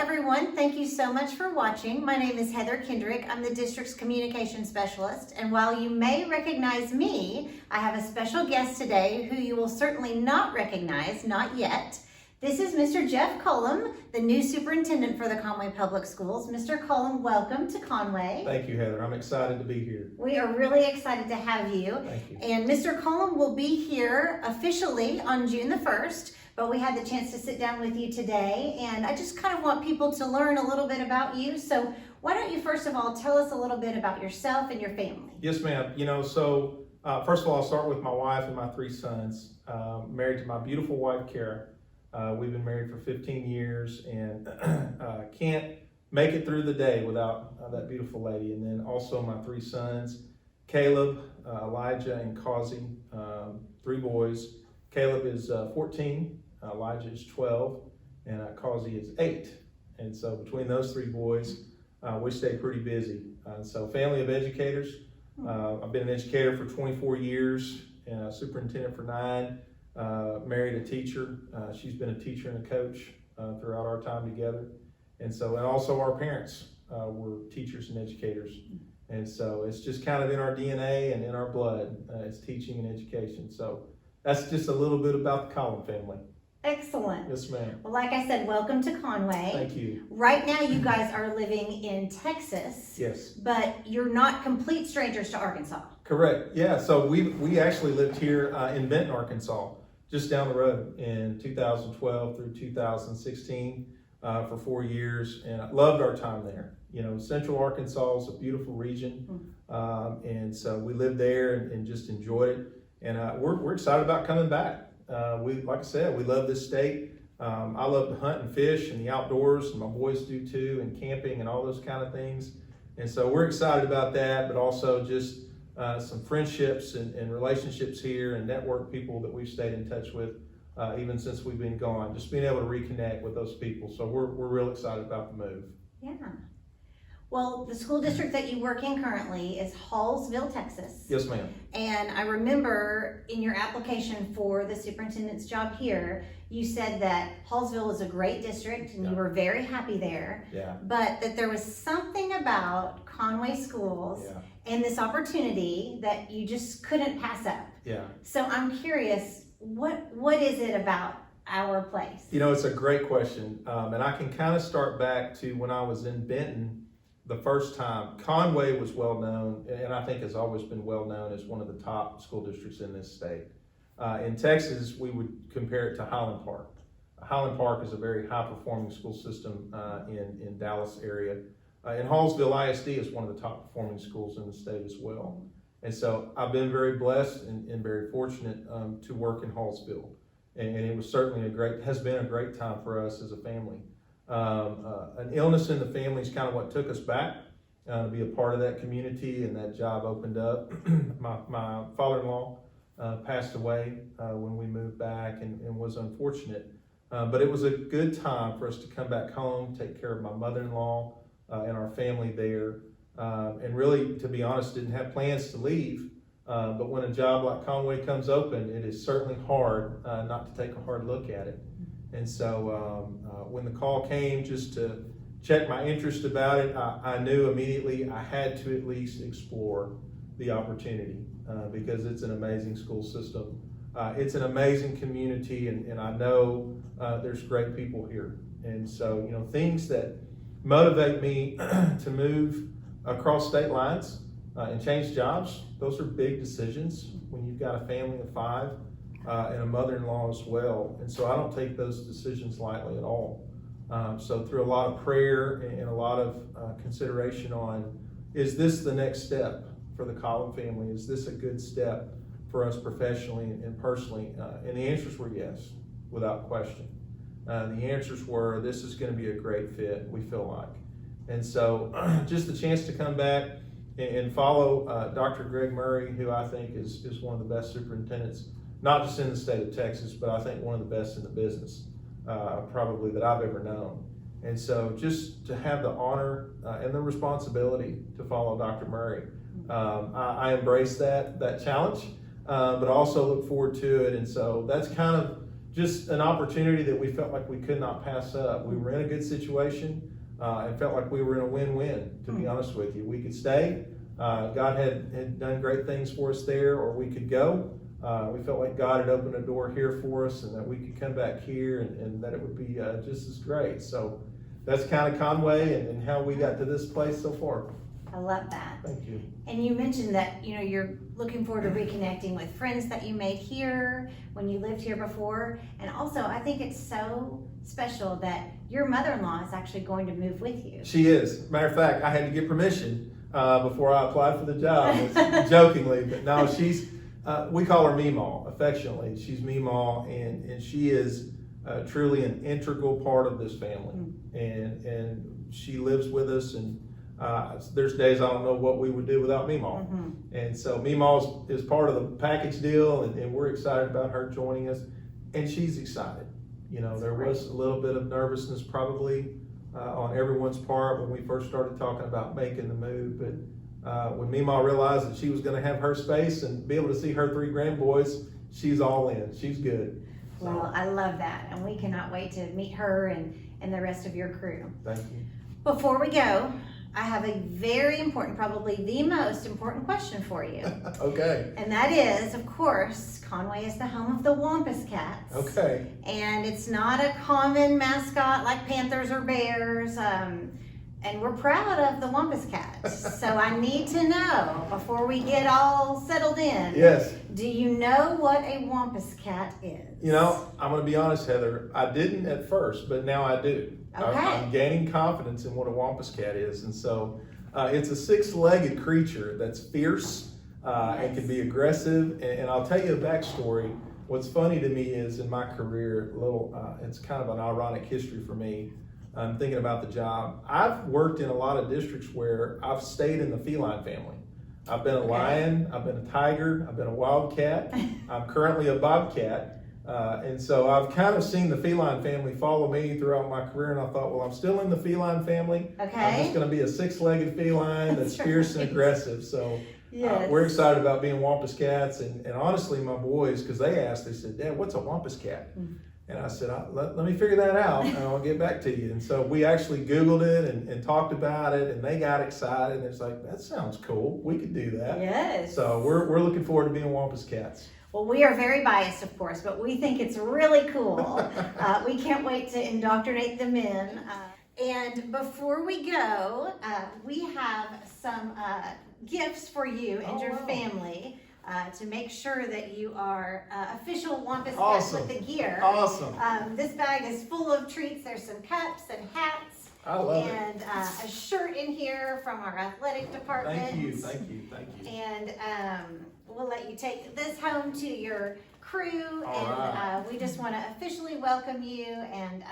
everyone. Thank you so much for watching. My name is Heather Kendrick. I'm the district's communication specialist. And while you may recognize me, I have a special guest today who you will certainly not recognize, not yet. This is Mr. Jeff Collum, the new superintendent for the Conway Public Schools. Mr. Collum, welcome to Conway. Thank you, Heather. I'm excited to be here. We are really excited to have you. Thank you. And Mr. Collum will be here officially on June the 1st. But we had the chance to sit down with you today, and I just kind of want people to learn a little bit about you. So why don't you first of all tell us a little bit about yourself and your family? Yes, ma'am. First of all, I'll start with my wife and my three sons. Married to my beautiful wife, Kara. We've been married for 15 years and can't make it through the day without that beautiful lady. And then also my three sons, Caleb, Elijah, and Causey, three boys. Caleb is 14. Elijah is 12, and Causey is 8. And so between those three boys, we stay pretty busy. So family of educators. I've been an educator for 24 years, and a superintendent for 9. Married a teacher. She's been a teacher and a coach throughout our time together. And also our parents were teachers and educators. And so it's just kind of in our DNA and in our blood. It's teaching and education. So that's just a little bit about the Collum family. Excellent. Yes, ma'am. Well, like I said, welcome to Conway. Thank you. Right now, you guys are living in Texas. Yes. But you're not complete strangers to Arkansas. Correct. Yeah. So we actually lived here in Benton, Arkansas, just down the road in 2012 through 2016 for 4 years, and I loved our time there. You know, Central Arkansas is a beautiful region, and so we lived there and just enjoyed it. And we're excited about coming back. Like I said, we love this state. I love to hunt and fish and the outdoors, and my boys do too, and camping and all those kind of things. And so we're excited about that, but also just some friendships and relationships here and network people that we've stayed in touch with even since we've been gone. Just being able to reconnect with those people. So we're real excited about the move. Yeah. Well, the school district that you work in currently is Hallsville, Texas. Yes, ma'am. And I remember in your application for the superintendent's job here, you said that Hallsville is a great district and you were very happy there. Yeah. But that there was something about Conway schools and this opportunity that you just couldn't pass up. Yeah. So I'm curious, what is it about our place? You know, it's a great question. And I can kind of start back to when I was in Benton. The first time, Conway was well known, and I think has always been well known as one of the top school districts in this state. In Texas, we would compare it to Highland Park. Highland Park is a very high-performing school system in Dallas area. And Hallsville ISD is one of the top-performing schools in the state as well. And so I've been very blessed and very fortunate to work in Hallsville. And it was certainly has been a great time for us as a family. An illness in the family is kind of what took us back to be a part of that community, and that job opened up. My father-in-law passed away when we moved back and was unfortunate. But it was a good time for us to come back home, take care of my mother-in-law and our family there. And really, to be honest, didn't have plans to leave. But when a job like Conway comes open, it is certainly hard not to take a hard look at it. And so when the call came just to check my interest about it, I knew immediately I had to at least explore the opportunity because it's an amazing school system. It's an amazing community, and I know there's great people here. And so, you know, things that motivate me to move across state lines and change jobs, those are big decisions when you've got a family of 5. And a mother-in-law as well. And so I don't take those decisions lightly at all. So through a lot of prayer and a lot of consideration on, is this the next step for the Collum family? Is this a good step for us professionally and personally? And the answers were yes, without question. The answers were, this is going to be a great fit, we feel like. And so just the chance to come back and follow Dr. Greg Murray, who I think is one of the best superintendents, not just in the state of Texas, but I think one of the best in the business, probably that I've ever known. And so just to have the honor and the responsibility to follow Dr. Murray, I embrace that challenge, but also look forward to it. And so that's kind of just an opportunity that we felt like we could not pass up. We were in a good situation and felt like we were in a win-win, to be honest with you. We could stay. God had done great things for us there, or we could go. We felt like God had opened a door here for us and that we could come back here and that it would be just as great. So that's kind of Conway and how we got to this place so far. I love that. Thank you. And you mentioned that, you know, you're looking forward to reconnecting with friends that you made here when you lived here before. And also, I think it's so special that your mother-in-law is actually going to move with you. She is. Matter of fact, I had to get permission before I applied for the job, jokingly. But no, she's, we call her Meemaw affectionately. She's Meemaw, and she is truly an integral part of this family. And she lives with us, and there's days I don't know what we would do without Meemaw. And so Meemaw is part of the package deal, and we're excited about her joining us, and she's excited. You know, there was a little bit of nervousness probably on everyone's part when we first started talking about making the move, but when Meemaw realized that she was going to have her space and be able to see her 3 grandboys, she's all in. She's good. So, Well, I love that, and we cannot wait to meet her and the rest of your crew. thank you. Before we go, I have a very important, probably the most important question for you. Okay. And that is, of course, Conway is the home of the Wampus Cats. Okay. And it's not a common mascot like Panthers or Bears. And we're proud of the Wampus Cats. So I need to know, before we get all settled in, Yes. do you know what a Wampus Cat is? You know, I'm going to be honest, Heather. I didn't at first, but now I do. Okay. I'm gaining confidence in what a Wampus Cat is. And so it's a 6-legged creature that's fierce and can be aggressive. And I'll tell you a backstory. What's funny to me is in my career, it's kind of an ironic history for me. I'm thinking about the job. I've worked in a lot of districts where I've stayed in the feline family. I've been a lion, I've been a tiger, I've been a wildcat. I'm currently a bobcat. And so I've kind of seen the feline family follow me throughout my career, and I thought, well, I'm still in the feline family. Okay. I'm just going to be a 6-legged feline that's fierce and aggressive. So Yes. we're excited about being Wampus Cats. And honestly, my boys, because they said, Dad, what's a Wampus Cat? And I said, let me figure that out, and I'll get back to you. And so we actually Googled it and talked about it, and they got excited. And it's like, that sounds cool. We could do that. Yes. So we're looking forward to being Wampus Cats. Well, we are very biased, of course, but we think it's really cool. We can't wait to indoctrinate them in. And before we go, we have some gifts for you and your family to make sure that you are official Wampus Cats with the gear. Awesome. This bag is full of treats. There's some cups and hats. I love it. And a shirt in here from our athletic department. Thank you. And we'll let you take this home to your crew. All We just want to officially welcome you and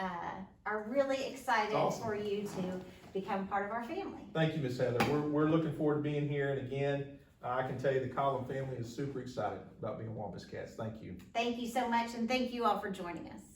are really excited for you to become part of our family. Thank you, Miss Heather. We're looking forward to being here. And again, I can tell you the Collum family is super excited about being Wampus Cats. Thank you. Thank you so much, and thank you all for joining us.